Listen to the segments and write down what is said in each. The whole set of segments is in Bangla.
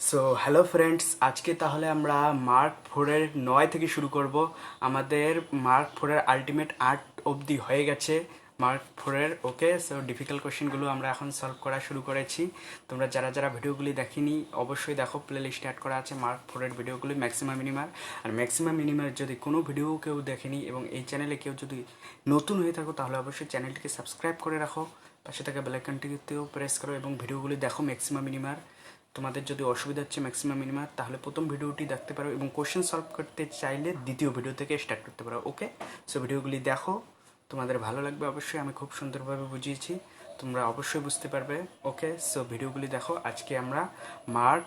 সো হ্যালো ফ্রেন্ডস, আজকে তাহলে আমরা মার্ক ফোরের 9 থেকে শুরু করব। আমাদের মার্ক ফোরের আলটিমেট 8 অবধি হয়ে গেছে মার্ক ফোরের। ওকে, সো ডিফিকাল্ট কোশ্চেনগুলো আমরা এখন সলভ করা শুরু করেছি। তোমরা যারা যারা ভিডিওগুলি দেখেনি অবশ্যই দেখো, প্লে লিস্টে অ্যাড করা আছে মার্ক ফোরের ভিডিওগুলি ম্যাক্সিমাম মিনিমার। আর ম্যাক্সিমাম মিনিমার যদি কোনো ভিডিও কেউ দেখেনি এবং এই চ্যানেলে কেউ যদি নতুন হয়ে থাকো তাহলে অবশ্যই চ্যানেলটিকে সাবস্ক্রাইব করে রাখো, পাশে থাকা বেল আইকনটিতেও প্রেস করো এবং ভিডিওগুলি দেখো ম্যাক্সিমাম মিনিমার। তোমাদের যদি অসুবিধা হচ্ছে ম্যাক্সিমাম মিনিমাম, তাহলে প্রথম ভিডিওটি দেখতে পারো এবং কোশ্চেন সলভ করতে চাইলে দ্বিতীয় ভিডিও থেকে স্টার্ট করতে পারো। ওকে, সো ভিডিওগুলি দেখো, তোমাদের ভালো লাগবে অবশ্যই। আমি খুব সুন্দরভাবে বুঝিয়েছি, তোমরা অবশ্যই বুঝতে পারবে। ওকে, সো ভিডিওগুলি দেখো। আজকে আমরা মার্ক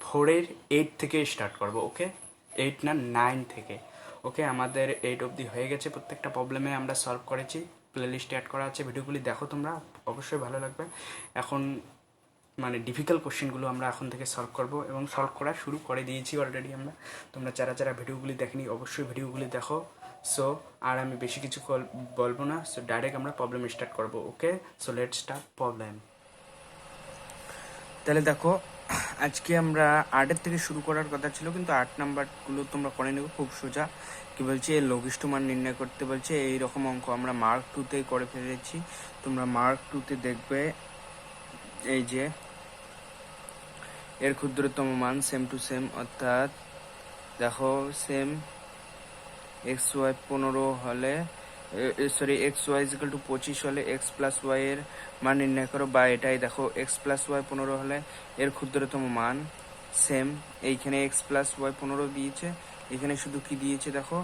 ফোরের 8 থেকে স্টার্ট করব। ওকে, 8 না 9 থেকে। ওকে, আমাদের 8 অবধি হয়ে গেছে, প্রত্যেকটা প্রবলেমে আমরা সলভ করেছি, প্লে লিস্টে অ্যাড করা আছে। ভিডিওগুলি দেখো, তোমরা অবশ্যই ভালো লাগবে। এখন মানে ডিফিকাল্ট কোশ্চেনগুলো আমরা এখন থেকে সলভ করব এবং সলভ করা শুরু করে দিয়েছি অলরেডি আমরা। তোমরা যারা যারা ভিডিওগুলি দেখেনি অবশ্যই ভিডিওগুলি দেখো। সো আর আমি বেশি কিছু বলবো না, সো ডাইরেক্ট আমরা প্রবলেম স্টার্ট করব। ওকে, সো লেট স্টার্ট প্রবলেম। তাহলে দেখো, আজকে আমরা 8 থেকে শুরু করার কথা ছিল, কিন্তু 8 নাম্বারগুলো তোমরা করে নেবে, খুব সোজা। কি বলছে, এর লঘিষ্ঠ মান নির্ণয় করতে বলছে। এইরকম অঙ্ক আমরা মার্ক 2-তে করে ফেলেছি। তোমরা মার্ক 2-তে দেখবে এই যে এর ক্ষুদ্রতম মান সেম টু সেম, অর্থাৎ দেখো সেম এক্স ওয়াই 15 হলে এক্স ওয়াই ইজিক্যাল টু 25 হলে এক্স প্লাস ওয়াই এর মান নির্ণয় করো, বা এটাই দেখো এক্স প্লাস ওয়াই 15 হলে এর ক্ষুদ্রতম মান সেম। এইখানে এক্স প্লাস ওয়াই 15 দিয়েছে, এখানে শুধু কি দিয়েছে দেখো,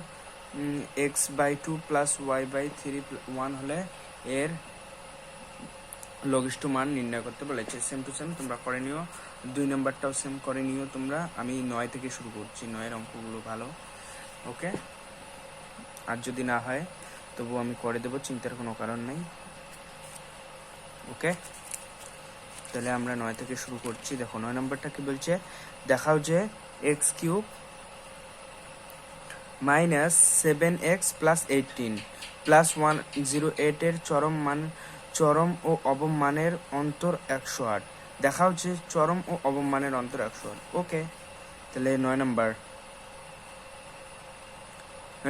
X by 2 plus Y by 1 হলে এর লঘিষ্ঠ মান নির্ণয় করতে বলেছে। সেম টু সেম তোমরা করে নিও, 2 নম্বরটাও সেম করে নিও তোমরা। আমি 9 থেকে শুরু করছি, 9-এর অঙ্কগুলো ভালো। ওকে, আর যদি না হয় তবু আমি করে দেবো, চিন্তার কোনো কারণ নেই। ওকে, তাহলে আমরা 9 থেকে শুরু করছি। দেখো 9 নম্বরটা কি বলছে, দেখাও যে x cube minus 7x plus 18 plus 108 এর চরম ও অবম মানের অন্তর 108। দেখা হচ্ছে চরম ও অবম মানের অন্তর 108। ওকে, তাহলে 9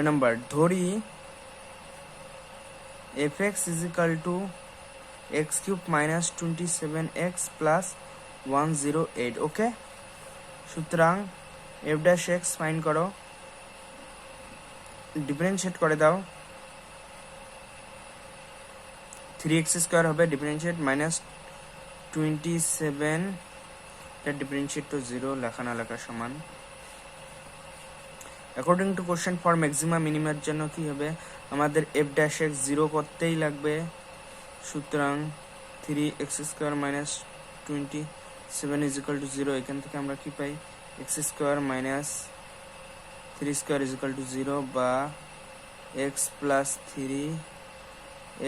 নম্বর ধরি fx equal to X cube minus 27x plus 108। Okay, সুতরাং এফ ড্যাশ এক্স ফাইন্ড করো, ডিফারেন্সিয়েট করে দাও। 3x স্কোয়ার হবে, ডিফারেন্সিয়েট মাইনাস 27, এটা ডিফারেন্সিয়েট টু 0, লেখা না লেখা সমান। According to question for maximum minima জন্য কি হবে, আমাদের এফ ড্যাশ এক্স 0 করতেই লাগবে। সুতরাং 3x square minus 27 is equal to 0, এখান থেকে আমরা কি পাই, X square minus 3 square equal to 0, বা X plus 3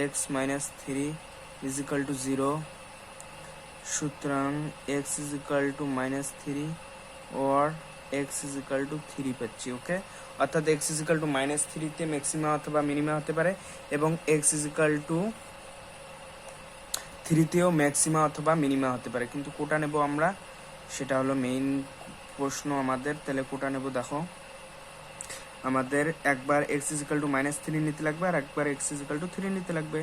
X minus 3 equal to 0। সুতরাং X equal to minus 3 or X equal to 3 পাচ্ছি। ওকে, অর্থাৎ এক্স ইজিক্যাল টু মাইনাস 3-তে ম্যাক্সিমা অথবা মিনিমা হতে পারে এবং এক্স ইজিক্যাল টু 3-তেও ম্যাক্সিমা অথবা মিনিমা হতে পারে, কিন্তু কোটা নেব আমরা, সেটা হলো মেইন প্রশ্ন আমাদের। তাহলে কোটা নেব, দেখো আমাদের একবার এক্স ইজিক্যাল টু মাইনাস 3 নিতে লাগবে আর একবার এক্স ইজিক্যাল টু 3 নিতে লাগবে।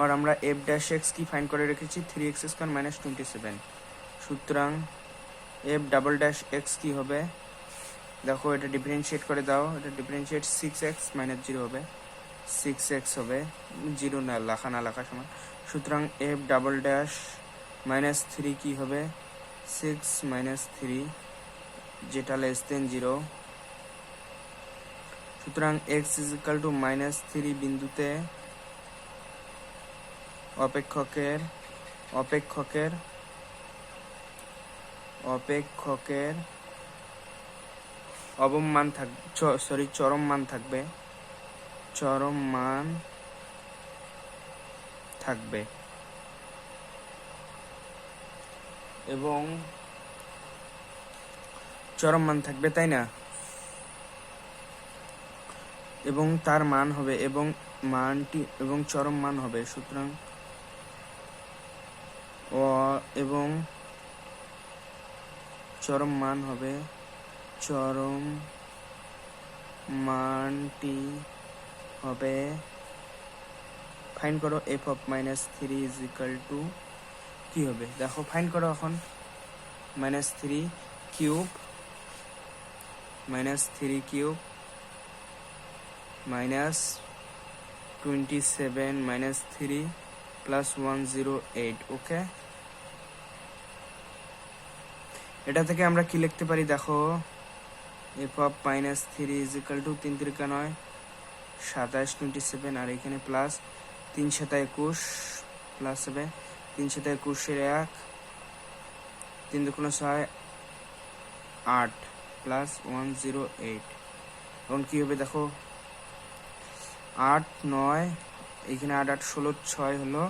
আর আমরা এফ ড্যাশ এক্স কি ফাইন্ড করে রেখেছি, 3x স্কোয়ার মাইনাস 27। সুতরাং এফ ডাবল ড্যাশ এক্স কি হবে, দেখো এটা ডিফারেন্সিয়েট করে দাও, এটা ডিফারেন্সিয়েট 6x মাইনাস 0 হবে, 6x হবে, 0 না লেখা সমান। সুতরাং এফ ডাবল ড্যাশ মাইনাস 3 কি হবে, 6 মাইনাস 3, যেটা লেস দেন 0। সুতরাং x ইজিক্যাল টু মাইনাস 3 বিন্দুতে অপেক্ষকের অবম মান থাকবে, চরম মান থাকবে এবং চরম মান থাকবে, তাই না, এবং তার মান হবে এবং মানটি এবং চরম মান হবে। সুতরাং এবং চরম মান হবে, চরম মানটি হবে, ফাইন করো f of -3 is equal to কি হবে দেখো, ফাইন করো এখন। -3 কিউব -3 কিউব -27 -3 প্লাস 108। ওকে, এটা থেকে আমরা কি লিখতে পারি দেখো, f of -3 is equal to 3 3 9 27 27, আর এখানে প্লাস 3 7 21 প্লাস হবে 3 7 21 এর 1 3 2 6 8 প্লাস 108। এখন কি হবে দেখো, 8 9 এখানে 8 8 16 6 হলো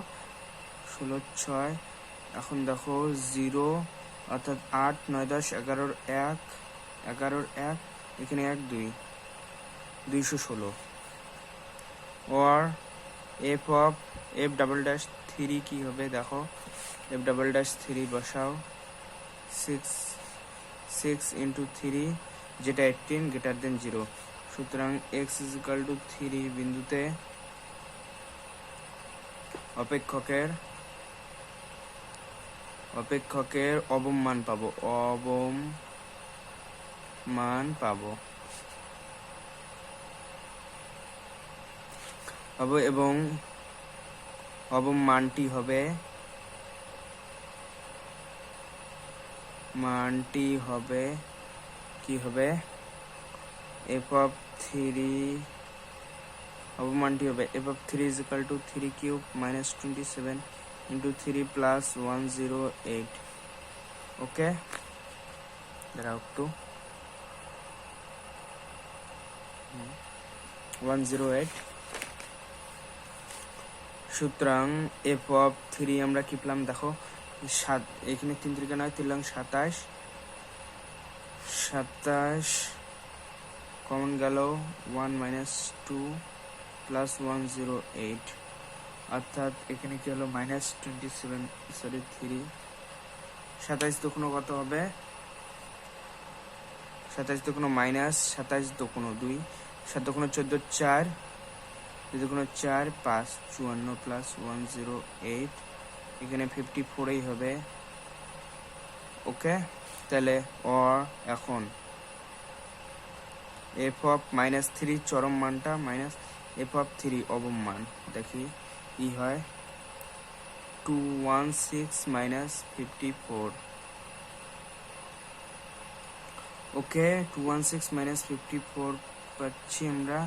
16 6। এখন দেখো 0 অর্থাৎ 8 9 10 11 1 11 1 এখানে 1 2 216। और f of f double dash 3 কি হবে দেখো, f ডাবল ড্যাশ 3 বসাও, 6 into 3 যেটা 18 গ্রেটার দেন 0। সুতরাং x is equal to 3 বিন্দুতে অপেক্ষকের অবম মান পাবো, এবং অবম মানটি হবে কি হবে, f of 3 অবম মানটি হবে f of 3 is equal to 3 cube -27 into 3 plus 108। ওকে, দাঁড়াও একটু, 108। সুতরাং f of 3 আমরা কি পেলাম দেখো, 7 এখানে 3 3 9 3 27 27 কমন গেল 1 -2 প্লাস 108, অর্থাৎ এখানে কি হলো -27 সরি 3 27 দুগুণ কত হবে, 27 দুগুণ মাইনাস 27 দুগুণ 2 7 দুগুণ 14 4 2 দুগুণ 4 5 54 প্লাস 108 এখানে 54 হবে। ওকে, তাহলে এখন f of -3 চরম মানটা মাইনাস f of 3 অবম মান দেখি কি হয়, 216 -54। ওকে, 216 -54 পাচ্ছি আমরা।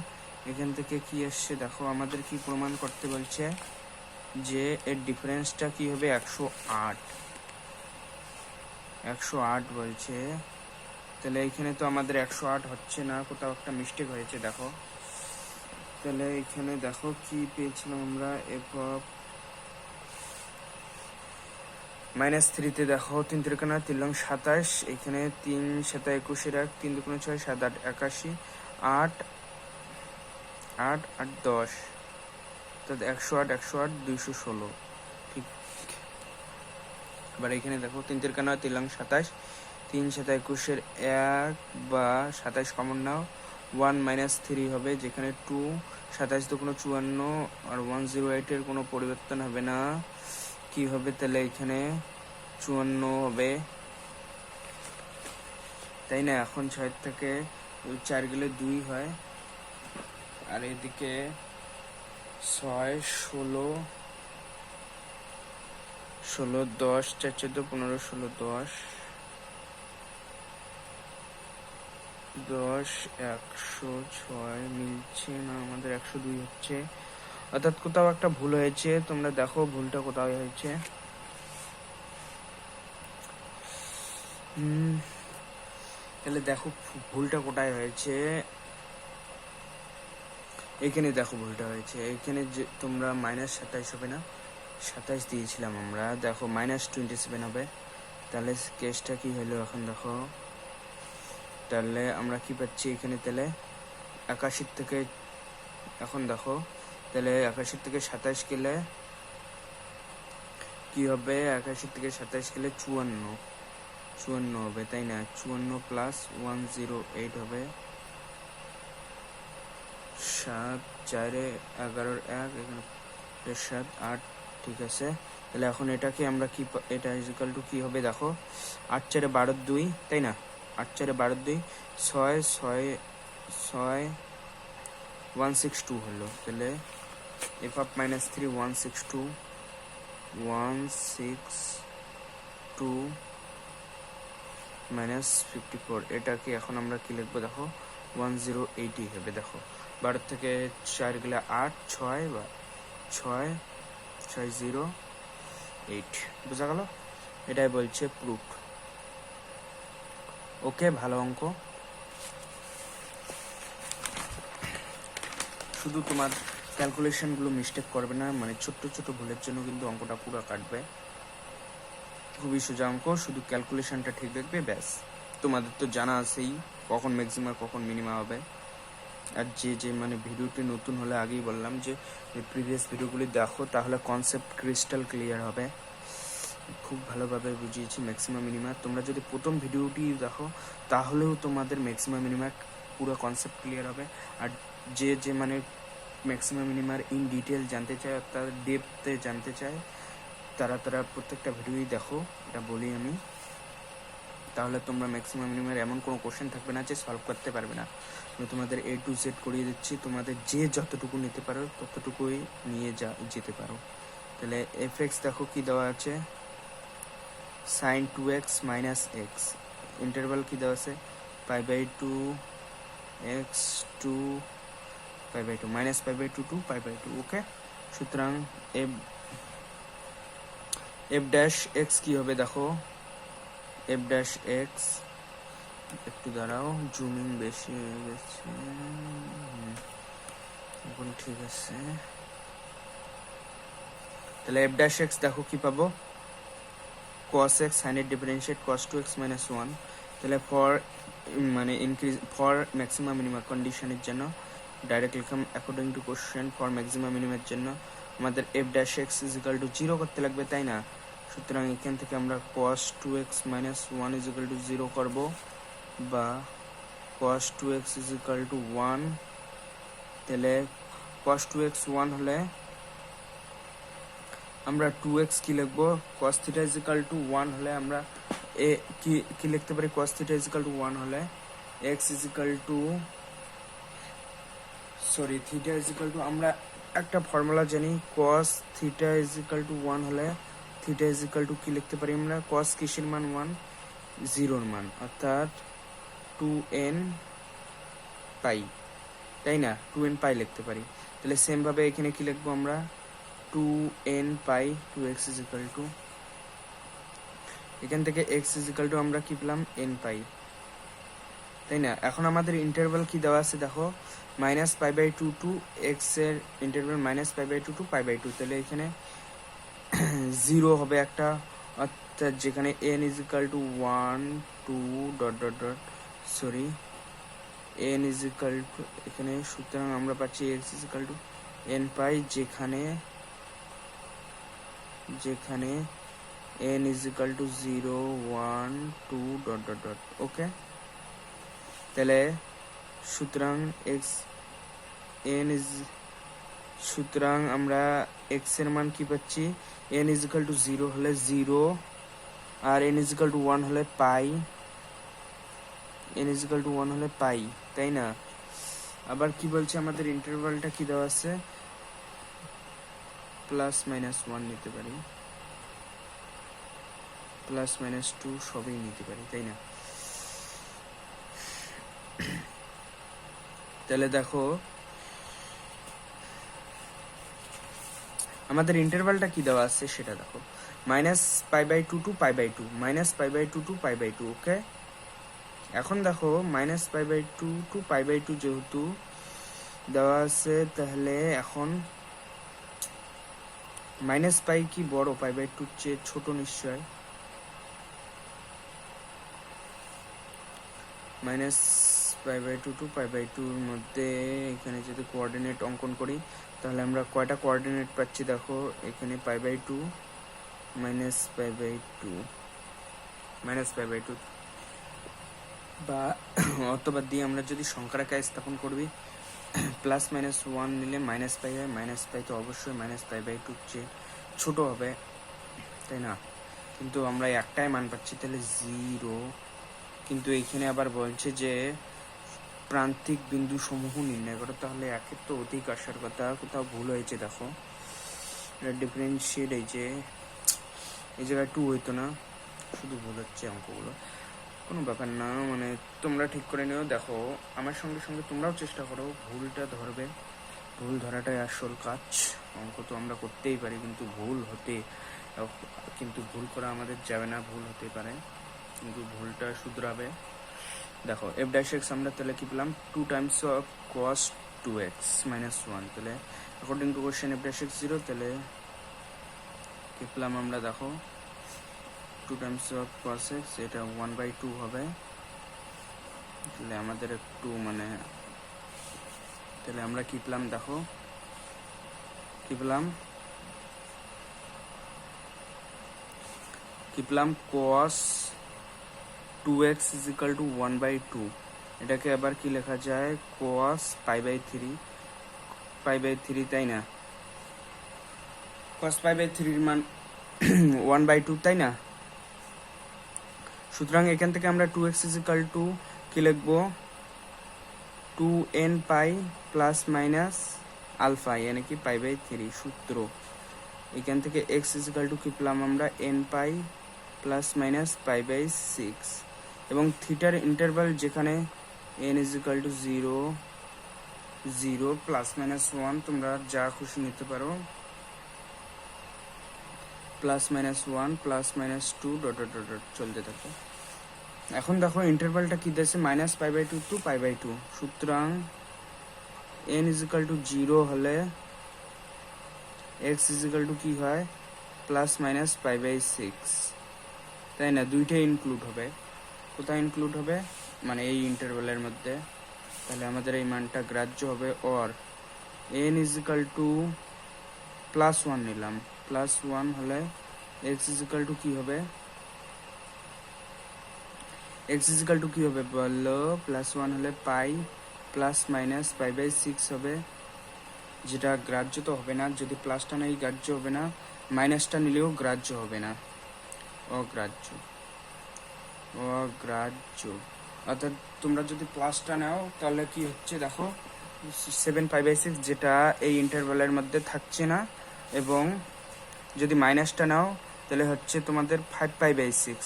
এখান থেকে কি আসছে দেখো, আমাদের কি প্রমাণ করতে বলছে যে এর ডিফারেন্সটা কি হবে 108 বলছে। তাহলে এখানে তো আমাদের 108 হচ্ছে না, কোথাও একটা মিস্টেক হয়েছে দেখো। তাহলে এখানে দেখো কি পেয়েছিলাম আমরা, f of -3 তে দেখো 3 3 9 3 27 এখানে 3 7 21 এর 1 3 2 6 7 8 81 8 8 8 10 অর্থাৎ 108 216। ঠিক, এবার এখানে দেখো 3 3 9 3 27 3 7 21 এর 1 বা 27 কমন নাও, 1 -3 হবে, যেখানে 2 27 দুগুণ 54 আর 108 এর কোনো পরিবর্তন হবে না। কি হবে তাহলে এখানে 54 হবে, তাই না? এখন 6 থেকে 4 গেলে 2 হয়, আর এদিকে 6 16 16 10 4 14 15 16 10 10 106 মিলছে না, আমাদের 102 হচ্ছে, অর্থাৎ কোথাও একটা ভুল হয়েছে। তোমরা দেখো ভুলটা কোথায় হয়েছে। তাহলে দেখো ভুলটা কোথায় হয়েছে, এখানে দেখো ভুলটা হয়েছে। এখানে যে তোমরা -27 হবে না, 27 দিয়েছিলাম আমরা, দেখো -27 হবে। তাহলে কেসটা কি হলো এখন দেখো, তাহলে আমরা কি পাচ্ছি এখানে, তাহলে 81 থেকে এখন দেখো, তাহলে 81 থেকে 27 গেলে কি হবে, 81 থেকে 27 গেলে 54 54 হবে, তাই না? 54 প্লাস 108 হবে 7, 4 11 1, এখানে 7 8, ঠিক আছে। তাহলে এখন এটাকে আমরা কি এটা ইকুয়াল টু কি হবে দেখো, 8 4 12 2, তাই না? 8 4 12 2, 6 6 6 162 হলো। তাহলে f of minus 3 162 মাইনাস 54, এটাকে এখন আমরা কি লিখবো দেখো, 1080 হবে। দেখো 12 থেকে 4 গেলে 8, 6 বা 6 6 0 8, বোঝা গেল? এটাই বলছে প্রুফ। ওকে, ভালো অঙ্ক। শুধু তোমার ক্যালকুলেশনগুলো মিস্টেক করবে না, মানে ছোট্ট ছোট ভুলের জন্য কিন্তু অঙ্কটা পুরো কাটবে। খুবই সোজা অঙ্ক, শুধু ক্যালকুলেশনটা ঠিক রাখবে ব্যাস। তোমাদের তো জানা আছেই কখন ম্যাক্সিমা কখন মিনিমা হবে। আর যে মানে ভিডিওটি নতুন হলে আগেই বললাম যে প্রিভিয়াস ভিডিওগুলি দেখো, তাহলে কনসেপ্ট ক্রিস্টাল ক্লিয়ার হবে। খুব ভালোভাবে বুঝিয়েছি ম্যাক্সিমা মিনিমা। তোমরা যদি প্রথম ভিডিওটি দেখো তাহলেও তোমাদের ম্যাক্সিমা মিনিমা পুরো কনসেপ্ট ক্লিয়ার হবে। আর যে মানে ম্যাক্সিমা মিনিমার ইন ডিটেল জানতে চায়, তার ডেপথে জানতে চায়, তারা প্রত্যেকটা ভিডিওই দেখো, এটা বলি আমি। তাহলে তোমরা ম্যাক্সিমাম মিনিমাম এমন কোনো কোশ্চেন থাকবে না যে সলভ করতে পারবে না। আমি তোমাদের A to Z করিয়ে দিচ্ছি, তোমাদের যে যতটুকু নিতে পারো ততটুকুই নিয়ে যেতে পারো। তাহলে fx দেখো কি দেওয়া আছে, sin 2x minus x, interval কি দেওয়া আছে, π/2 x to π/2 minus π/2 to π/2। ওকে, সুতরাং f dash x কি হবে দেখো, f dash x, একটু দাঁড়াও, জুমিং বেশি হয়ে গেছে, এখন ঠিক আছে। তাহলে f dash x দেখো কি পাবো, cos x sin it differentiate cos 2x minus 1। তাহলে ফর মানে ইনক্রিজ ফর ম্যাক্সিমাম মিনিমাম কন্ডিশনের জন্য ডাইরেক্ট লিখলাম according to question. For maximum মিনিমামের জন্য আমাদের f dash x is equal to 0 করতে লাগবে, তাই না? সুতরাং এখান থেকে আমরা cos 2x minus 1 is equal to 0 করব, বা cos 2x is equal to 1। তাহলে cos 2x 1 হলে আমরা 2x কি লিখবো, cos theta is equal to 1 হলে আমরা কি লিখতে পারি, cos theta is equal to 1 হলে x is equal to theta is equal to, আমরা একটা ফর্মুলা জানি, cos theta is equal to 1 হলে theta is equal to কি লিখতে পারি আমরা, cos কিসের মান 1, 0 মান, অর্থাৎ 2n পাই, তাই না? 2n পাই লিখতে পারি। তাহলে সেম ভাবে এখানে কি লিখবো আমরা, 2n pi 2x is equal to, এখান থেকে x is equal to আমরা কি পেলাম, n পাই, তাই না? এখন আমাদের ইন্টারভাল কি দেওয়া আছে দেখো, -π/2 টু x এর ইন্টারভাল -π/2 টু π/2। তাহলে এখানে 0 হবে একটা, অর্থাৎ যেখানে n is equal to 1 2 ... n is equal to এখানে, সুতরাং আমরা পাচ্ছি x is equal to n পাই, যেখানে n is equal to 0 1 2 ... ওকে, তাহলে সুতরাং সুতরাং আমরা x এর মান কি পাচ্ছি, n is equal to 0 হলে 0, আর n is equal to 1 হলে পাই, n is equal to 1 হলে পাই, তাই না? আবার কি বলছে, আমাদের ইন্টারভালটা কি দেওয়া আছে, +-1 নিতে পারি, +-2 সবই নিতে পারি, তাই না? তাহলে দেখো আমাদের ইন্টারভালটা কি দেওয়া আছে সেটা দেখো, -π/2 টু π/2, -π/2 টু π/2। ওকে, এখন দেখো -π/2 টু π/2 যেহেতু দেওয়া আছে, তাহলে এখন -π কি বড়, π/2 চেয়ে ছোট নিশ্চয়, -π/2 টু π/2 এর মধ্যে এখানে যদি কোঅর্ডিনেট অঙ্কন করি তাহলে আমরা কয়টা কোঅর্ডিনেট পাচ্ছি দেখো, এখানে π/2 -π/2, -π/2 বা অথবা দিয়ে আমরা যদি সংখ্যার আকারে স্থাপন করবি +-1 নিলে -π হয়, -π তো অবশ্যই -π/2 চেয়ে ছোট হবে, তাই না? কিন্তু আমরা একটাই মান পাচ্ছি, তাহলে 0। কিন্তু এইখানে আবার বলছে যে প্রান্তিক বিন্দু সমূহ নির্ণয় করো, তাহলে একের তো অধিক আসার কথা, কোথাও ভুল হয়েছে দেখো, ডিফারেন্সিয়েট এই জায়গায় 2 হইতো না, শুধু ভুল হচ্ছে অঙ্কগুলো, কোনো ব্যাপার না, মানে তোমরা ঠিক করে নিও। দেখো আমার সঙ্গে সঙ্গে তোমরাও চেষ্টা করো, ভুলটা ধরবে, ভুল ধরাটাই আসল কাজ। অঙ্ক তো আমরা করতেই পারি, কিন্তু ভুল করা আমাদের যাবে না, ভুল হতে পারে, কিন্তু ভুলটা শুধরাবে। দেখো f'(x) আমরা তাহলে কি পেলাম 2 টাইমস অফ cos 2x - 1, তাহলে অ্যাকর্ডিং টু কোশ্চেন f'(x) 0, তাহলে কি পেলাম আমরা, দেখো 2 টাইমস অফ cos x, এটা 1/2 হবে, তাহলে আমাদের একটু তাহলে আমরা কি পেলাম, দেখো কি পেলাম cos 2x = 1/2, এটাকে আবার কি লেখা যায়, cos π/3, তাই না? cos π/3 এর মান 1/2, তাই না? সুতরাং এখান থেকে আমরা 2x = কি লিখবো, 2nπ ± আলফা, মানে কি π/3 সূত্র। এখান থেকে x = কি পেলাম আমরা, nπ ± π/6, এবং থিটার ইন্টারভাল যেখানে n = 0, 0 ±1, তোমরা যা খুশি নিতে পারো, +-1 +-2 ... চলতে থাকে। এখন দেখো ইন্টারভালটা কি দিয়েছে, -π/2 to π/2, সুতরাং n = 0 হলে x = কি হয়, +- π/6, তাই না? দুইটাই ইনক্লুড হবে, কোথায় ইনক্লুড হবে, মানে এই ইন্টারভালের মধ্যে, তাহলে আমাদের এই মানটা গ্রাহ্য হবে। অর n = +1 নিলাম, +1 হলে x = কি হবে, বললো, +1 হলে π ± π/6 হবে, যেটা গ্রাহ্য তো হবে না, যদি প্লাসটা নেই গ্রাহ্য হবে না, মাইনাসটা নিলেও গ্রাহ্য হবে না, অগ্রাহ্য। অর্থাৎ তোমরা যদি প্লাসটা নাও তাহলে কি হচ্ছে, দেখো 7π/6, যেটা এই ইন্টারভালের মধ্যে থাকছে না, এবং যদি মাইনাসটা নাও তাহলে হচ্ছে তোমাদের 5π/6,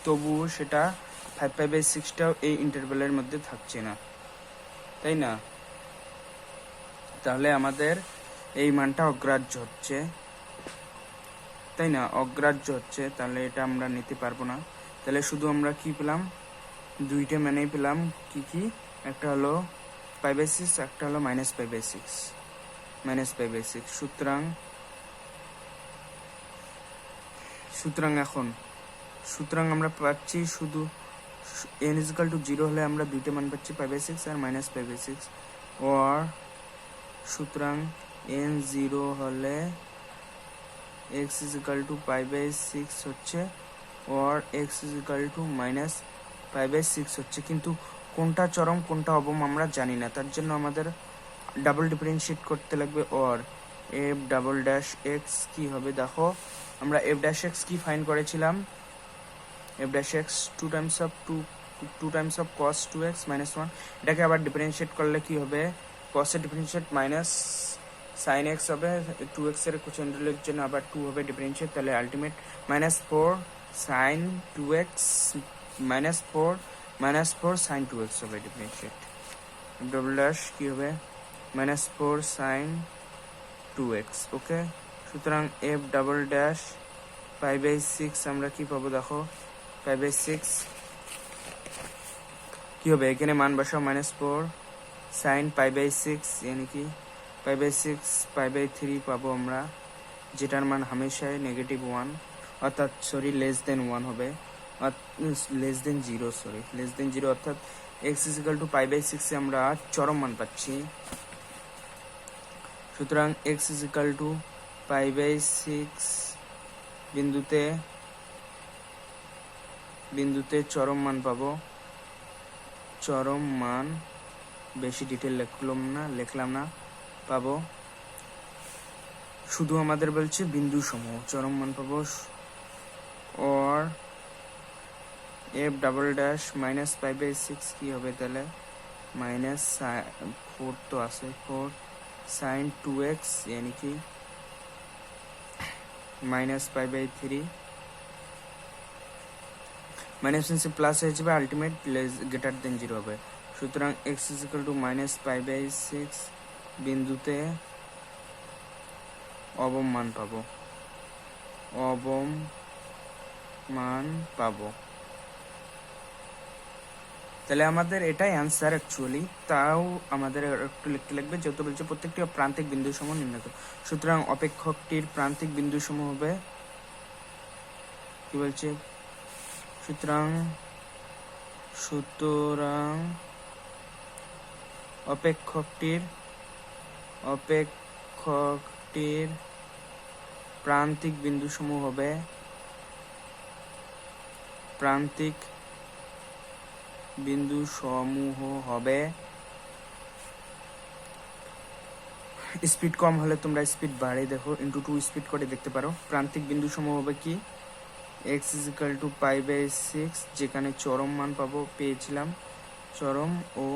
তবুও সেটা 5π/6টাও এই ইন্টারভালের মধ্যে থাকছে না, তাই না? তাহলে আমাদের এই মানটা অগ্রাহ্য হচ্ছে, তাই না? অগ্রাহ্য হচ্ছে, তাহলে এটা আমরা নিতে পারবো না। তাহলে শুধু আমরা কি পেলাম, দুইটা মানেই পেলাম, কি একটা হলো π/6, একটা হলো -π/6, সুতরাং আমরা পাচ্ছি শুধু n = 0 হলে আমরা দুইটা মান পাচ্ছি, π/6 আর -π/6, or সুতরাং n 0 হলে x = π/6 হচ্ছে, or x = -π/6 হচ্ছে, কিন্তু কোনটা চরম কোনটা অবম আমরা জানি না, তার জন্য আমাদের ডাবল ডিফারেন্সিয়েট করতে লাগবে। or f'(x) কি হবে, দেখো আমরা f'(x) কি ফাইন্ড করেছিলাম, f'(x) 2 times of cos 2x - 1, এটাকে আবার ডিফারেন্সিয়েট করলে কি হবে, cos এর ডিফারেন্সিয়েট মাইনাস sin x হবে, 2x এর কোচেন্ডের জন্য আবার 2 হবে ডিফারেন্সিয়েট, তাহলে ultimate -4 sin 2x -4 sin 2x হবে ডিফারেন্সিয়েট, f' কি হবে, -4 sin 2x, ওকে। সুতরাং f' π/6 আমরা কি পাবো, দেখো π/6 কি হবে, এখানে মান বসাও, -4 sin π/6, মানে কি π/6 π/3 পাবো আমরা, যেটার মান হামেশাই -1, অর্থাৎ <1 হবে, <0, অর্থাৎ x = π/6 এ আমরা চরম মান পাচ্ছি। সুতরাং x = π/6 বিন্দুতে বিন্দুতে চরম মান পাবো, চরম মান, বেশি ডিটেল লিখলাম না পাবো, শুধু আমাদের বলছে বিন্দু সমূহ চরম মান পাবো, or f double dash minus 5/6 কি হবে তাহলে, মাইনাস 4 তো আছে, 4 sin 2x यानी कि মাইনাস 5/3, মাইনাস से প্লাস হয়ে যাবে, আলটিমেট গ্রেটার দেন 0 হবে। সুতরাং x ইকুয়াল টু মাইনাস 5/6 বিন্দুতে অবম মান পাবো, অবম মান পাবো। তাহলে আমাদের এটাই অ্যান্সার অ্যাকচুয়ালি, তাও আমাদের একটু লিখতে লাগবে, যেহেতু বলছে প্রত্যেকটি প্রান্তিক বিন্দু সমূহ নির্ণয় করো। সুতরাং অপেক্ষকটির প্রান্তিক বিন্দু সমূহ হবে কি বলছে, সুতরাং অপেক্ষকটির প্রান্তিক বিন্দু সমূহ হবে, প্রান্তিক বিন্দু সমূহ হবে, স্পিড কম হলে তোমরা স্পিড বাড়িয়ে দেখো, ইন্টু 2 স্পিড করে দেখতে পারো। প্রান্তিক বিন্দু সমূহ হবে কি, x ইকুয়াল টু 5/6 যেখানে চরম মান পাবো পেয়েছিলাম চরম, ও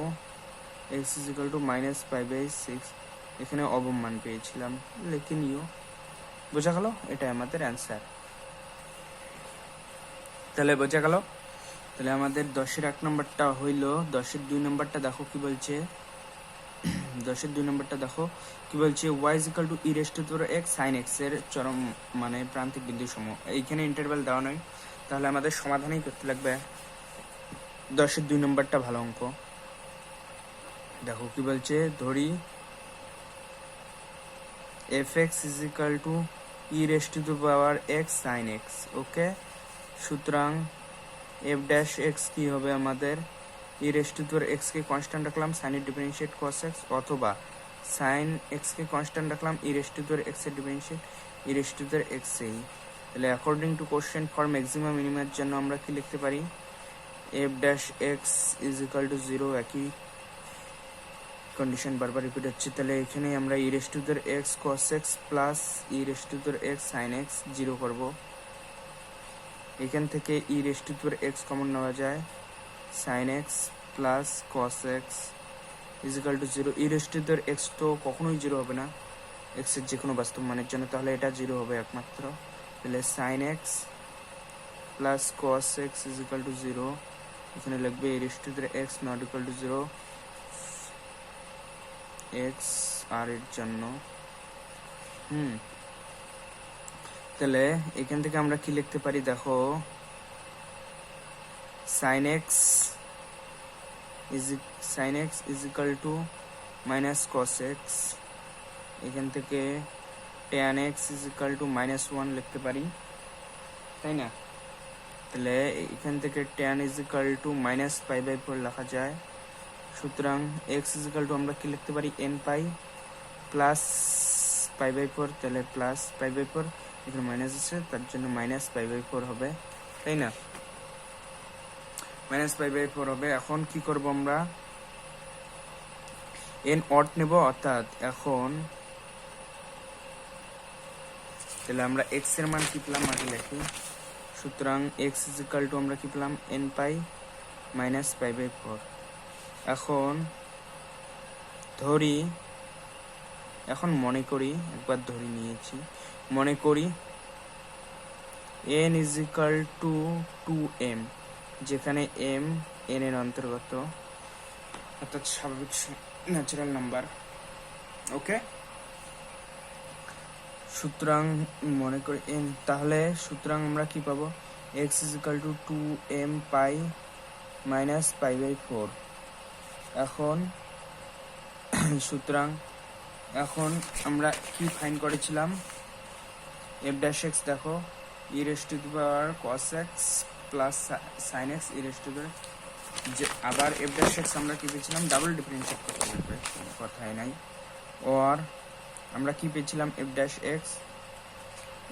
x ইকুয়াল টু মাইনাস 5/6 এখানে অবম মান পেয়েছিলাম, লিখে নিও। বোঝা গেল? এটা আমাদের অ্যান্সার। তাহলে বোঝা গেল? তাহলে আমাদের 10-এর 1 নম্বরটা হইল। 10-এর 2 নম্বরটা দেখো কি বলছে, 10-এর 2 নম্বরটা দেখো কি বলছে, y equal to e raise to the x sin x এর চরম মানে প্রান্তিক বিন্দু সমূহ। এইখানে ইন্টারভ্যাল দেওয়া নয়, তাহলে আমাদের সমাধানই করতে লাগবে। 10-এর 2 নম্বরটা ভালো অঙ্ক। দেখো কি বলছে, ধরি fx is equal to e raised to the power x sin x, ওকে। সুতরাং f dash x কি হবে আমাদের, e raised to the x কে কনস্ট্যান্ট রাখলাম, sin এর ডিফারেন্সিয়েট cos x, অথবা sin x কে কনস্ট্যান্ট রাখলাম, e raised to the x এর differentiate e raised to the x এই। তাহলে according to question for maximum মিনিমামের জন্য আমরা কি লিখতে পারি, f dash x is equal to 0, একই কন্ডিশন বারবার রিপিট হচ্ছে। তাহলে এখানে আমরা e raised to the x cos x plus e raised to the x sin x 0 করব। এখান থেকে e raised to the x common নেওয়া যায়, sin x plus cos x is equal to 0। e raised to the x তো কখনোই 0 হবে না x এর যে কোনো বাস্তব মানের জন্য, তাহলে এটা 0 হবে একমাত্র। তাহলে sin x plus cos x is equal to 0, এখানে লিখবে e raised to the x not equal to 0 x আর এর জন্য। তাহলে এখান থেকে আমরা কি লিখতে পারি দেখো, sin x is equal to minus cos x, এখান থেকে tan x is equal to -1 লিখতে পারি, তাই না? তাহলে এখান থেকে tan is equal to -π/4 লেখা যায়। সুতরাং x is equal to আমরা কি লিখতে পারি, n পাই প্লাস π/4, তাহলে প্লাস π/4, এখানে মাইনাস আছে তার জন্য -π/4 হবে, তাই না? -π/4 হবে। এখন কি করব আমরা, n অড নেব, অর্থাৎ এখন তাহলে আমরা x এর মান কি পেলাম আগে লিখি। সুতরাং x is equal to আমরা কি পেলাম, n পাই -π/4। এখন ধরি, এখন মনে করি, একবার ধরে নিয়েছি, মনে করি n is equal to 2m, যেখানে m n এর অন্তর্গত, অর্থাৎ স্বাভাবিক ন্যাচারাল নাম্বার, ওকে। সুতরাং মনে করি n, তাহলে সুতরাং আমরা কি পাবো, x is equal to 2m পাই -π/4। এখন সুতরাং এখন আমরা কি ফাইন্ড করেছিলাম, f dash x দেখো e raised to the power cos x plus sin x e raised to the, যে আবার f dash x আমরা কি পেয়েছিলাম, ডাবল ডিফারেন্সিয়েট করতে হবে, কথাই নাই। আর আমরা কি পেয়েছিলাম, f dash x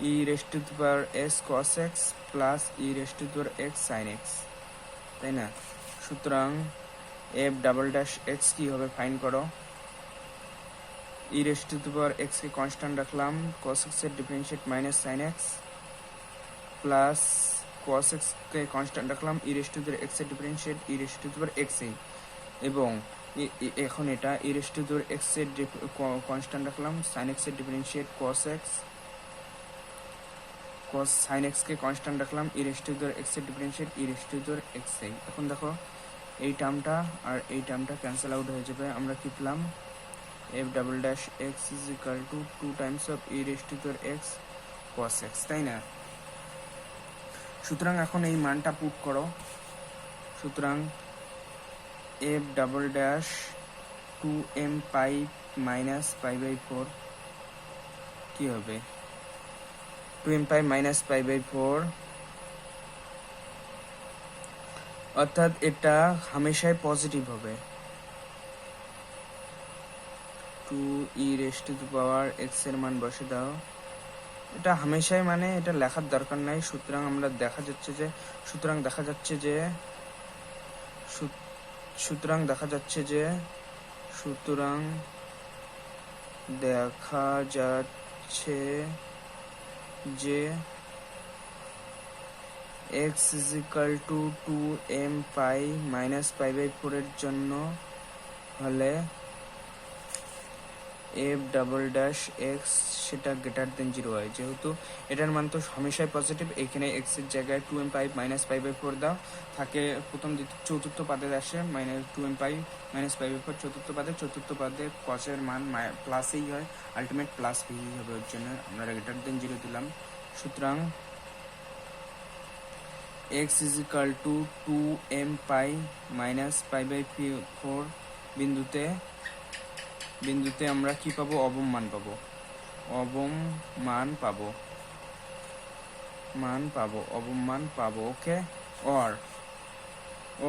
E raise to the power S cos X plus E raise to the power X sine X, তাই না? সুতরাং এফ ডাবল ড্যাশ এক্স কি হবে ফাইন্ড করো। E raise to the power X কে কনস্ট্যান্ট রাখলাম, কস এক্স এর differentiate minus sine X plus cos x কে কনস্ট্যান্ট রাখলাম, E raise to the X এর differentiate E raise to the power X এ, এবং এখন এটা E raise to the X এর কনস্ট্যান্ট রাখলাম, sin x এর differentiate cos x, cos sin x কে কনস্ট্যান্ট রাখলাম, E raise to the X এর differentiate E raise to the X এ। এখন দেখো এই টার্মটা আর এই টার্মটা ক্যান্সেল আউট হয়ে যাবে, আমরা কি পেলাম f double dash x is equal to 2 times of E raise to the x cos x, তাই না? সুতরাং এখন এই মানটা পুট করো। সুতরাং f double dash 2m pi minus pi by 4 কি হবে, 2m pi minus pi by 4, অর্থাৎ এটা হামেশাই পজিটিভ হবে। 2e race to the power x এর মান বসে দাও, এটা হামেশাই মানে এটা লেখার দরকার নাই। সুতরাং আমরা দেখা যাচ্ছে যে সুতরাং দেখা যাচ্ছে যে সুতরাং দেখা যাচ্ছে যে সুতরাং দেখা যাচ্ছে যে x is equal to 2m pi minus pi by 4 এর জন্য হলে f ডাবল ড্যাশ x সেটা গ্রেটার দেন 0 হয়। যেহেতু এটার মান তো হামেশাই পজিটিভ, এখানে x এর জায়গায় 2m pi minus pi by 4 দাও, থাকে প্রথম চতুর্থ পাদে আসে minus 2m pi minus pi by 4 চতুর্থ পাদে cos এর মান প্লাসই হয়, আলটিমেট প্লাস ভি হবে, ওর জন্য আমরা গ্রেটার দেন 0 দিলাম। সুতরাং x is equal to 2m pi minus pi by 4 বিন্দুতে আমরা কি পাবো, অবম মান পাবো, ওকে।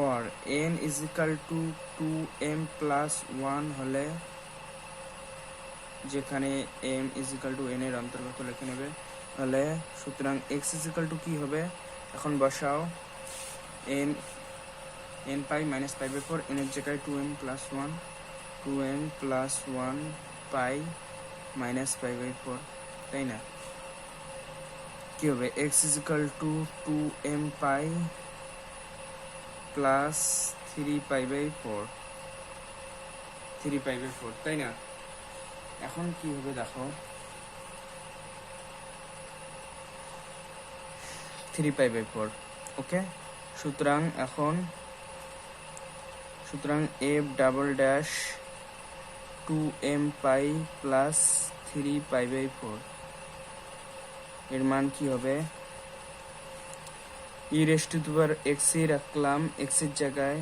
or n is equal to 2m plus 1 হলে, যেখানে m is equal to n এর অন্তর্গত লিখে নেবে হলে, সুতরাং x is equal to কি হবে, এখন বসাও n pi minus pi by 4, n এর জায়গায় 2m plus 1 pi minus pi by 4, তাই না? কি হবে, x is equal to 2m pi plus 3 pi by 4, তাই না? এখন কি হবে দেখো, 3 পাই বাই 4, ওকে। সুতরাং f double dash 2m pi plus 3 pi by 4 এর মান কি হবে, E raise to the power X এ রাখলাম, এক্স এর জায়গায়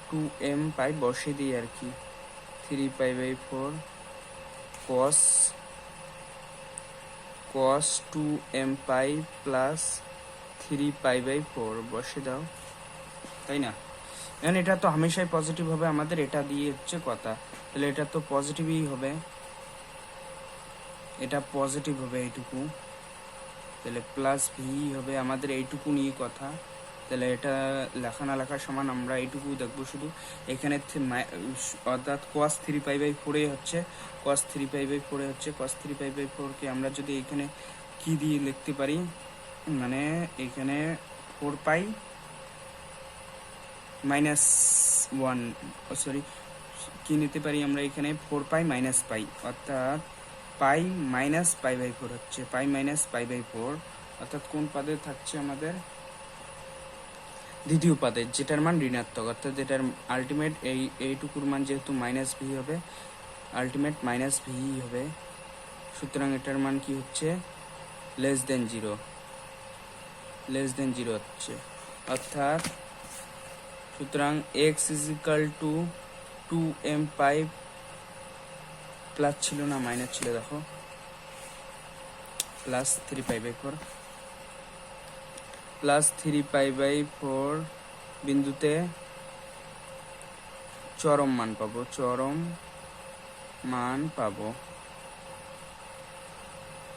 2m পাই বসে দিই আর কি, 3 pi by 4 cos 2m pi plus 3 pi by 4 বসে দাও, তাই না? এখন এটা তো হামেশাই পজিটিভ হবে, আমাদের এটা দিয়ে হচ্ছে কথা, তাহলে এটা তো পজিটিভই হবে, এটা পজিটিভ হবে এইটুকু, তাহলে প্লাস ভি হবে, আমাদের এইটুকু নিয়ে কথা। তাহলে এটা লেখা না লেখার সমান, আমরা এইটুকু দেখবো শুধু। এখানে অর্থাৎ cos 3 পাই বাই 4 হচ্ছে, cos 3 পাই বাই 4 হচ্ছে, cos 3 পাই বাই 4 কে আমরা যদি এখানে কি দিয়ে লিখতে পারি, মানে এখানে 4 পাই মাইনাস 1 সরি কি নিতে পারি আমরা, এখানে 4 পাই মাইনাস পাই, অর্থাৎ পাই মাইনাস পাই বাই 4 হচ্ছে, পাই মাইনাস পাই বাই 4, অর্থাৎ কোন পাদে থাকছে আমাদের, দ্বিতীয় পাদে, যেটার মান ঋণাত্মক, অর্থাৎ এটার আলটিমেট এইটুকুর মান যেহেতু মাইনাস ভি হবে, আলটিমেট মাইনাস ভি হবে। সুতরাং এটার মান কি হচ্ছে, লেস দেন জিরো হচ্ছে, অর্থাৎ সুতরাং x is equal to 2m pi plus ছিল না মাইনাস ছিল, দেখো প্লাস 3 পাই বাই 4 বিন্দুতে চরম মান পাবো,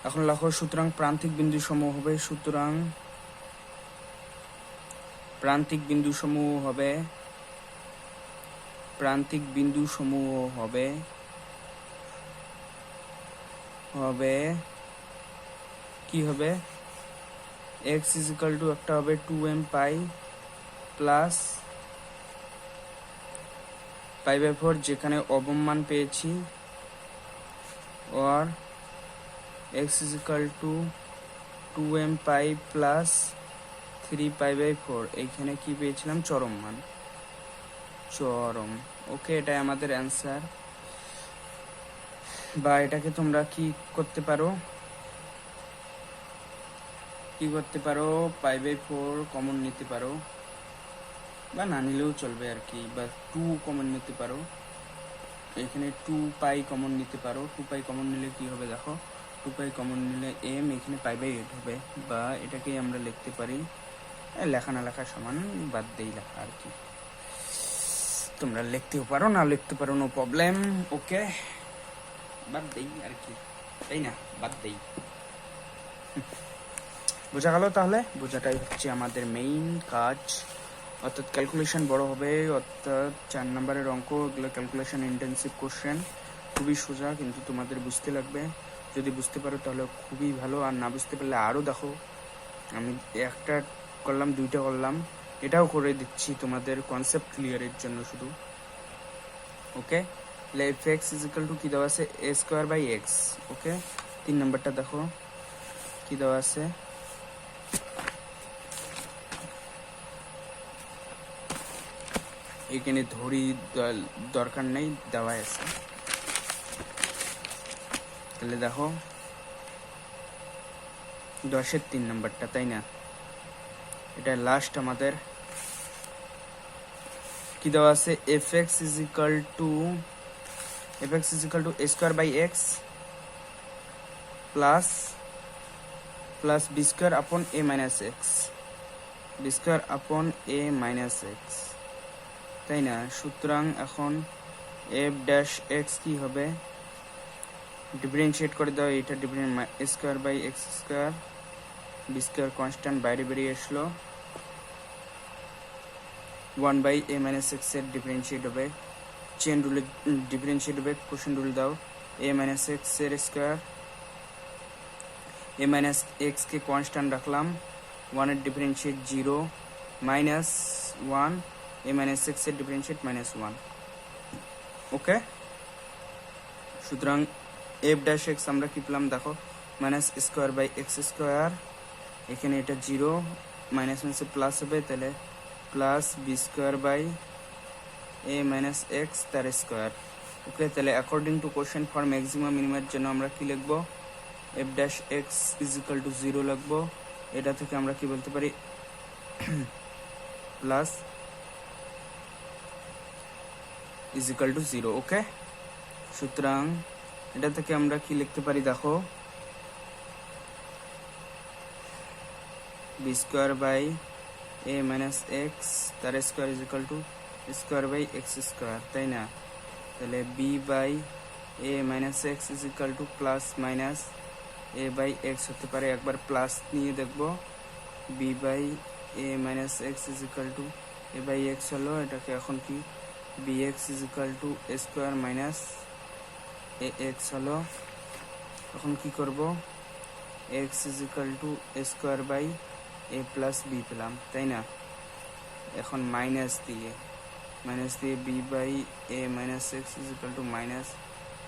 এখন লেখো সুতরাং প্রান্তিক বিন্দু সমূহ হবে, সুতরাং প্রান্তিক বিন্দু সমূহ হবে, প্রান্তিক বিন্দু সমূহ হবে হবে কি হবে, x ইজিক্যাল টু একটা হবে 2m পাই প্লাস π/4 যেখানে অবমান পেয়েছি, or x equal to 2m pi plus 3π/4 এইখানে কি পেয়েছিলাম, চরম মান, চরম। ওকে, এটাই আমাদের অ্যান্সার। বা এটাকে তোমরা কি করতে পারো, π/4 কমন নিতে পারো, বা না নিলেও চলবে আর কি, বা 2 কমন নিতে পারো, এখানে 2π কমন নিতে পারো। 2π কমন নিলে কি হবে দেখো, 2π কমন নিলে m, এখানে π/8 হবে, বা এটাকেই আমরা লিখতে পারি, লেখা না লেখা সমান, বাদ দেই লেখা আর কি, তোমরা লিখতেও পারো না লিখতে পারো, নো প্রবলেম। ওকে, বাদ দেই আর কি, তাই না, বাদ দেই। বোঝা গেল? তাহলে বোঝাটাই হচ্ছে আমাদের মেইন কাজ, অর্থাৎ ক্যালকুলেশন বড় হবে, অর্থাৎ 4 নম্বরের অঙ্ক, এগুলো ক্যালকুলেশন ইন্টেন্সিভ কোশ্চেন, খুবই সোজা, কিন্তু তোমাদের বুঝতে লাগবে। যদি বুঝতে পারো তাহলে খুবই ভালো, আর না বুঝতে পারলে আরও দেখো, আমি একটা করলাম, 2টা করলাম, এটাও করে দিচ্ছি তোমাদের কনসেপ্ট ক্লিয়ারের জন্য শুধু। ওকে, এফ এক্স ইজিক্যাল টু কি দেওয়া আছে, a²/x। ওকে, 3 নম্বরটা দেখো কি দেওয়া আছে, এখানে ধরি দরকার নেই, দেওয়া আছে। তাহলে দেখো 10-এর 3 নম্বরটা, তাই না, এটা লাস্ট আমাদের কি দেওয়া আছে, f x equal to a²/x plus b²/a−x, b²/a−x, তাই না। সুতরাং এখন f'(x) কি হবে, ডিফারেন্সিয়েট করে দাও, এটা a²/x², b² কনস্ট্যান্ট বাইরে বেরিয়ে আসলো, 1/a−x এর ডিফারেন্সিয়েট হবে, চেন রুলে ডিফারেন্সিয়েট হবে, কোশ্চেন রুল দাও, a−x এর স্কয়ার, a−x কে কনস্ট্যান্ট রাখলাম, 1 এর ডিফারেন্সিয়েট 0, -1, a−x এর ডিফারেন্সিয়েট -1। ওকে, সুতরাং f'(x) আমরা কি পেলাম দেখো, -²/x², এখানে এটা 0, মাইনাস প্লাস হবে, তাহলে প্লাস b²/a−x তার স্কয়ার। ওকে, তাহলে according to question for maximum মিনিমামের জন্য আমরা কি লিখবো, f'(x) ইজিক্যাল টু 0 লিখবো, এটা থেকে আমরা কি বলতে পারি, প্লাস ইজিক্যাল টু 0। ওকে, সুতরাং এটা থেকে আমরা কি লিখতে পারি দেখো, b²/a−x তার স্কয়ার ইজিক্যাল টু স্কয়ার/x², তাই না। তাহলে b/a−x is equal two plus minus a/x হতে পারে, একবার প্লাস নিয়ে দেখবো, b/a−x ইজিক্যাল টু a/x হলো, এটাকে এখন কি bx equal to a² minus ax হলো, এখন কি করব, x equal to a² plus b পেলাম, তাই না। এখন মাইনাস দিয়ে b/a−x is equal to minus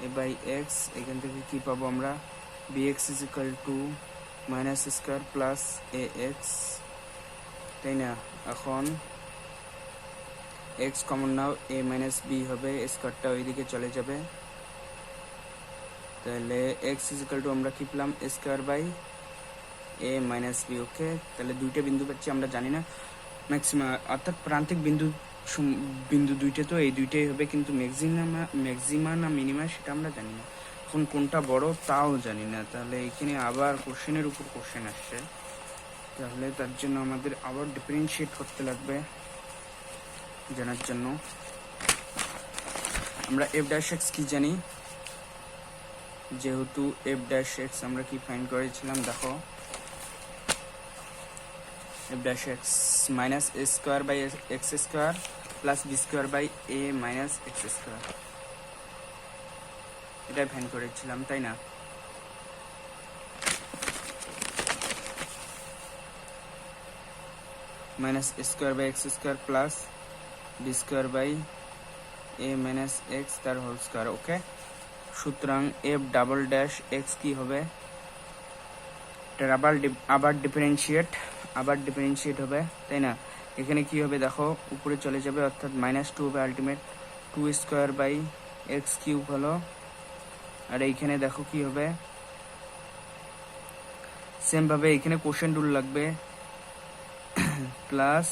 a/x, এখান থেকে কি পাবো আমরা, bx equal to -² plus ax, তাই না। এখন x কমন নাও, a−b হবে, স্কয়ারটা ওইদিকে চলে যাবে, তাহলে x ইজিক্যাল টু আমরা কি পেলাম, a²/a−b। ওকে, তাহলে 2টা বিন্দু পাচ্ছি, আমরা জানি না ম্যাক্সিমাম, অর্থাৎ প্রান্তিক বিন্দু 2টে, তো এই 2টাই হবে, কিন্তু ম্যাক্সিমা না মিনিমা সেটা আমরা জানি না, এখন কোনটা বড় তাও জানি না। তাহলে এখানে আবার কোশ্চেনের উপর কোশ্চেন আসছে, তাহলে তার জন্য আমাদের আবার ডিফারেন্সিয়েট করতে লাগবে। জানার জন্য আমরা f'(x) কি জানি, যেহেতু এফ ড্যাশ এক্স আমরা কি ফাইন্ড করেছিলাম, দেখো f dash x minus a square by x square plus B square by a minus x square, এটাই ফাইন্ড করেছিলাম, তাই না? Minus a square by x square plus B square by a minus x তার হোল স্কোয়ার। ওকে, সুতরাং এফ ডাবল ড্যাশ এক্স কি হবে, এটার আবার ডিফারেন্সিয়েট হবে, তাই না? এখানে কি হবে দেখো, উপরে চলে যাবে, অর্থাৎ -2 হবে ultimate, 2 square by x cube হলো, আর এইখানে দেখো কি হবে, সেম ভাবে এখানে কোশেন্ট রুল লাগবে, প্লাস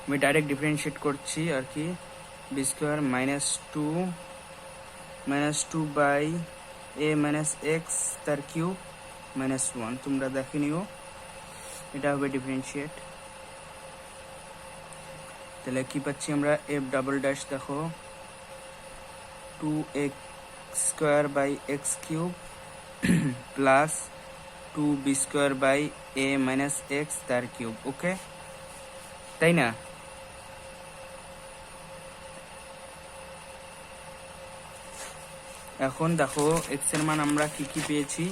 আমি ডাইরেক্ট ডিফারেন্সিয়েট করছি আর কি, b square -2 by a minus x তার কিউব -1, তোমরা দেখে নিও, এটা হবে ডিফারেন্সিয়েট। তাহলে কি পাচ্ছি আমরা, এফ ডাবল ড্যাশ দেখো 2x square by x cube plus 2b square by a minus x তার কিউব। ওকে, তাই না? এখন দেখো এক্স এর মান আমরা কি কি পেয়েছি,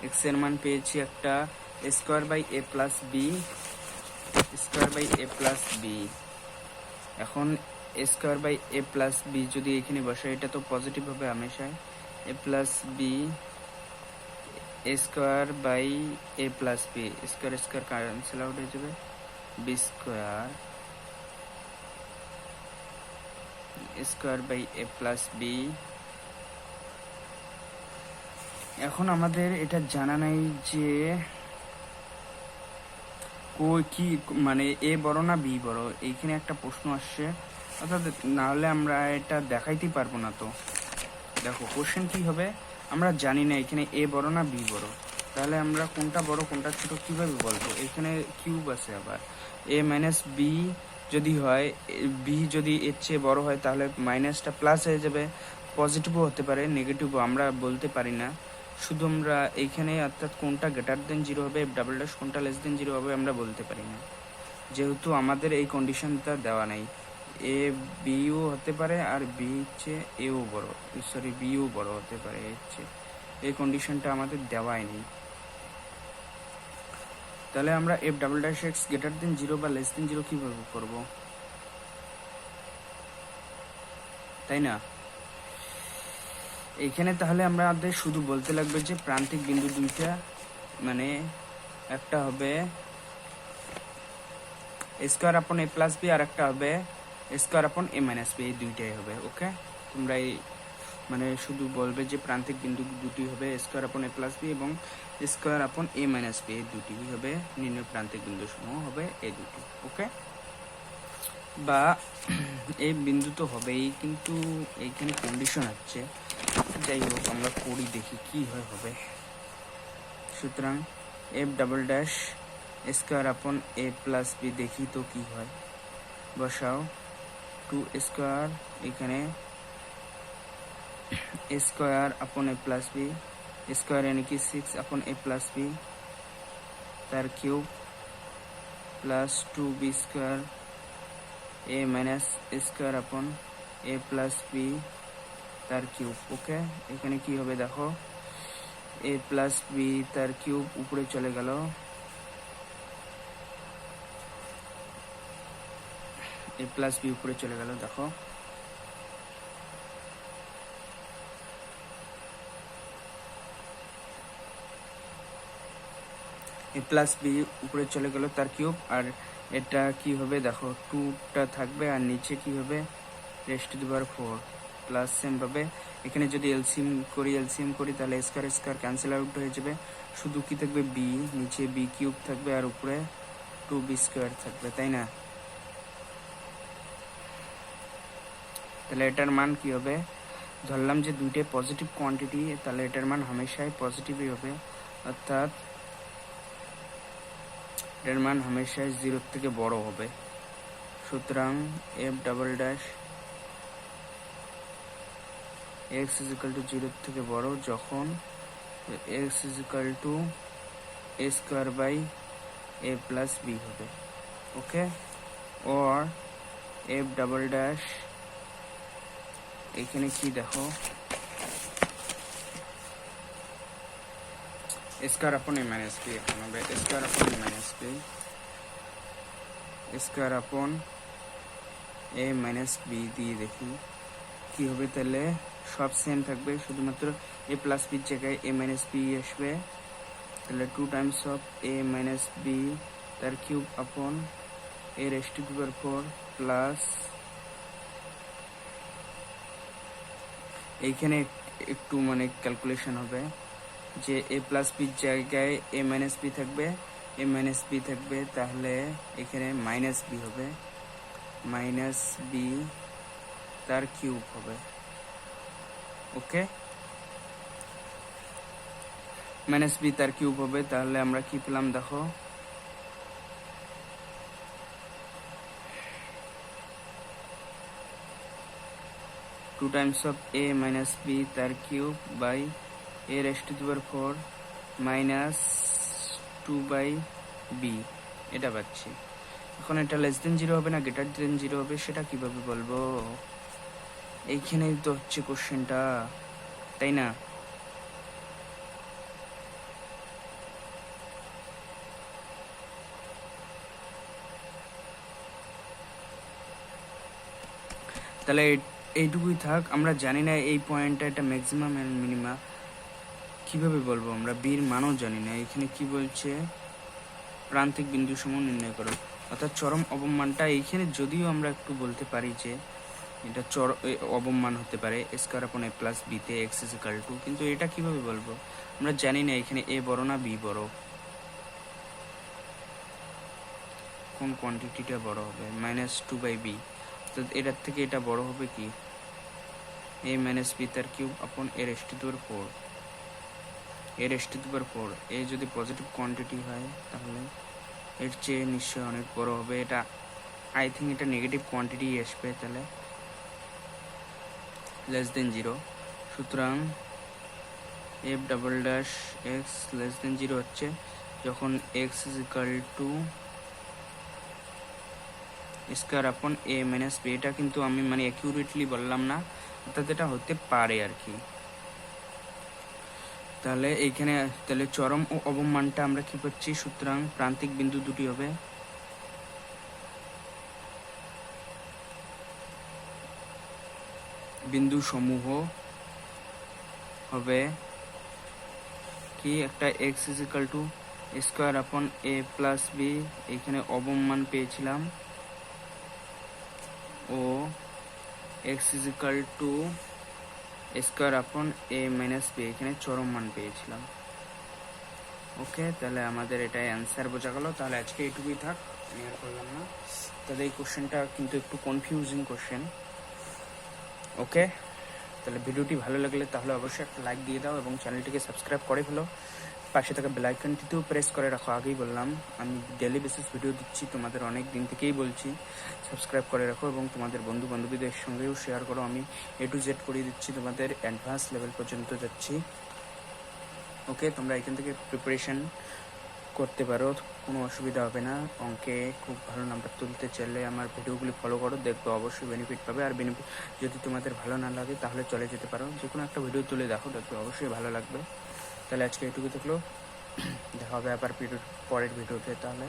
এক্স এর মান পেয়েছি একটা square by A plus B, এখন square by A plus B যদি এখানে বসে, এটা তো পজিটিভ হবে হামেশাই, A plus B square by A plus B, square cancel out হয়ে যাবে, B square by A plus B. এখন আমাদের এটা জানা নাই যে কি মানে এ বড় না বি বড়, এইখানে একটা প্রশ্ন আসছে, অর্থাৎ না হলে আমরা এটা দেখাইতে পারবো না। তো দেখো কোশ্চেন কি হবে, আমরা জানি না এখানে এ বড় না বি বড়, তাহলে আমরা কোনটা বড় কোনটা ছোট কিভাবে বলবো? এখানে কিউব আছে, আবার এ মাইনাস বি যদি হয়, বি যদি এর চেয়ে বড় হয় তাহলে মাইনাসটা প্লাস হয়ে যাবে, পজিটিভও হতে পারে নেগেটিভও, আমরা বলতে পারি না। শুধু আমরা এইখানে অর্থাৎ কোনটা গ্রেটার দেন 0 হবে, ডাবল ড্যাশ কোনটা লেস দেন 0 হবে আমরা বলতে পারি না, যেহেতু আমাদের এই কন্ডিশনটা দেওয়া নাই। এ বিও হতে পারে আর বি হচ্ছে এও বড়, সরি বিও বড় হতে পারে হচ্ছে, এই কন্ডিশনটা আমাদের দেওয়াই নেই। তাহলে আমরা F double dash x greater than 0 বা লেস দেন 0 কিভাবে করব, তাই না? এইখানে তাহলে আমাদের শুধু বলতে লাগবে যে প্রান্তিক বিন্দু দুইটা, মানে একটা হবে square upon A plus B আর একটা হবে square upon A minus B, এই দুইটাই হবে। ওকে, তোমরা এই মানে শুধু বলবে যে প্রান্তিক বিন্দু দুটি হবে square upon A plus B এবং square upon A minus B, এই দুটি হবে নির্ণয় প্রান্তিক বিন্দু সমূহ হবে এই দুটি। ওকে, বা এই বিন্দু তো হবেই, কিন্তু এইখানে কন্ডিশন আছে, যাই হোক আমরা করি দেখি কি হয় হবে। সুতরাং f double dash square upon A plus B, দেখি তো কি হয়, বসাও 2 স্কোয়ার, এখানে square upon A plus B, square यानी कि 6 আপন এ প্লাস বি তার cube plus 2b square A minus square upon A plus B তার কিউব। ওকে, এখানে কি হবে দেখো, এ প্লাস বি তার কিউব উপরে চলে গেল, এ প্লাস বি উপরে চলে গেল, দেখো এ প্লাস বি উপরে চলে গেল তার কিউব, আর এটা কি হবে দেখো 2টা থাকবে আর নিচে কি হবে rest two the power 4 plus, same ভাবে এখানে যদি এলসিএম করি তাহলে স্কয়ার ক্যান্সেল আউট হয়ে যাবে, শুধু কি থাকবে বি, নিচে বি কিউব থাকবে আর উপরে 2b স্কয়ার থাকবে, তাই না? তাহলে এটার মান কি হবে, ধরলাম যে দুইটাই পজিটিভ কোয়ান্টিটি, তাহলে এটার মান হামেশাই পজিটিভই হবে, অর্থাৎ এটার মান হামেশাই 0 থেকে বড় হবে। সুতরাং f double dash x is equal to 0 থেকে বড় যখন x is equal to a square by A plus b হবে। Okay, or f double dash, এখানে কি দেখো, square upon A minus B, এখন হবে square upon A minus B, square upon A minus B দিয়ে দেখি কি হবে। তাহলে সব সেম থাকবে, শুধুমাত্র এ প্লাস বির জায়গায় এ মাইনাস বি আসবে। তাহলে 2 times of A minus B তার cube upon A raise to the power 4 plus, এইখানে একটু মানে ক্যালকুলেশন হবে যে এ প্লাস বির জায়গায় এ মাইনাস বি থাকবে, এ মাইনাস বি থাকবে, তাহলে এখানে মাইনাস বি হবে, মাইনাস বি তার কিউব হবে। ওকে, মাইনাস বি তার কিউব হবে। তাহলে আমরা কি পেলাম দেখো, two times of A minus B তার cube by A raise to the power 4 minus 2 by B, এটা পাচ্ছি। এখন এটা লেস দেন 0 হবে না গ্রেটার দেন 0 হবে সেটা কিভাবে বলবো? এইখানেই তো হচ্ছে কোশ্চেনটা, তাই না? তাহলে এইটুকুই থাক। আমরা জানি না এই পয়েন্টটা এটা ম্যাক্সিমাম এন্ড মিনিমা, কিভাবে বলবো? আমরা বির মানও জানি না। এখানে কি বলছে, প্রান্তিক বিন্দু সমূহ নির্ণয় করো, অর্থাৎ চরম অবমানটা এইখানে যদিও আমরা একটু বলতে পারি যে এটা অবমান হতে পারে স্কয়ার আপন এ প্লাস বি তে এক্স ইজ ইকাল টু, কিন্তু এটা কিভাবে বলবো? আমরা জানি না এখানে এ বড় না বি বড়, কোন কোয়ান্টিটিটা বড় হবে, -2 বাই বি, তো এটার থেকে এটা বড় হবে কি এ মাইনাস বি তার cube upon A raise to the power 4, A raise to the power 4। A যদি পজিটিভ কোয়ান্টিটি হয় তাহলে এর চেয়ে নিশ্চয়ই অনেক বড় হবে। এটা আই থিঙ্ক এটা নেগেটিভ কোয়ান্টিটি আসবে, তাহলে লেস দেন 0। সুতরাং f double dash x less than 0 হচ্ছে যখন x is equal two square আপন এ মাইনাস বি। এটা কিন্তু আমি মানে অ্যাকিউরেটলি বললাম না, অর্থাৎ এটা হতে পারে আর কি। তাহলে এইখানে তাহলে চরম ও অবমানটা আমরা কি পাচ্ছি? সুতরাং প্রান্তিক বিন্দু দুটি হবে বিন্দু সমূহ হবে কি, একটা X is equal to square upon A plus B, এইখানে অবমান পেয়েছিলাম, ও X is equal to square upon A minus B, এখানে চরম মান পেয়েছিলাম। ওকে, তাহলে আমাদের এটাই অ্যান্সার বোঝা গেল। তাহলে আজকে এইটুকুই থাক, আমি আর করলাম না। তাহলে এই কোশ্চেনটা কিন্তু একটু কনফিউজিং কোশ্চেন। ওকে, তাহলে ভিডিওটি ভালো লাগলে তাহলে অবশ্যই একটা লাইক দিয়ে দাও এবং চ্যানেলটিকে সাবস্ক্রাইব করে ফেলো, পাশে থাকা বেল আইকনটিতেও প্রেস করে রাখো। আগেই বললাম আমি ডেলি বেসিস ভিডিও দিচ্ছি, তোমাদের অনেক দিন থেকেই বলছি সাবস্ক্রাইব করে রাখো এবং তোমাদের বন্ধু বান্ধবীদের সঙ্গেও শেয়ার করো। আমি A to Z করিয়ে দিচ্ছি, তোমাদের অ্যাডভান্স লেভেল পর্যন্ত যাচ্ছি। ওকে, তোমরা এখান থেকে প্রিপারেশন করতে পারো, কোনো অসুবিধা হবে না। অঙ্কে খুব ভালো নাম্বার তুলতে চাইলে আমার ভিডিওগুলি ফলো করো, দেখবে অবশ্যই বেনিফিট পাবে। আর বেনিফিট যদি তোমাদের ভালো না লাগে তাহলে চলে যেতে পারো, যে কোনো একটা ভিডিও তুলে দেখো, দেখবে অবশ্যই ভালো লাগবে। তাহলে আজকে এটুকু থাকলো, দেখা হবে আবার পরের ভিডিওতে। তাহলে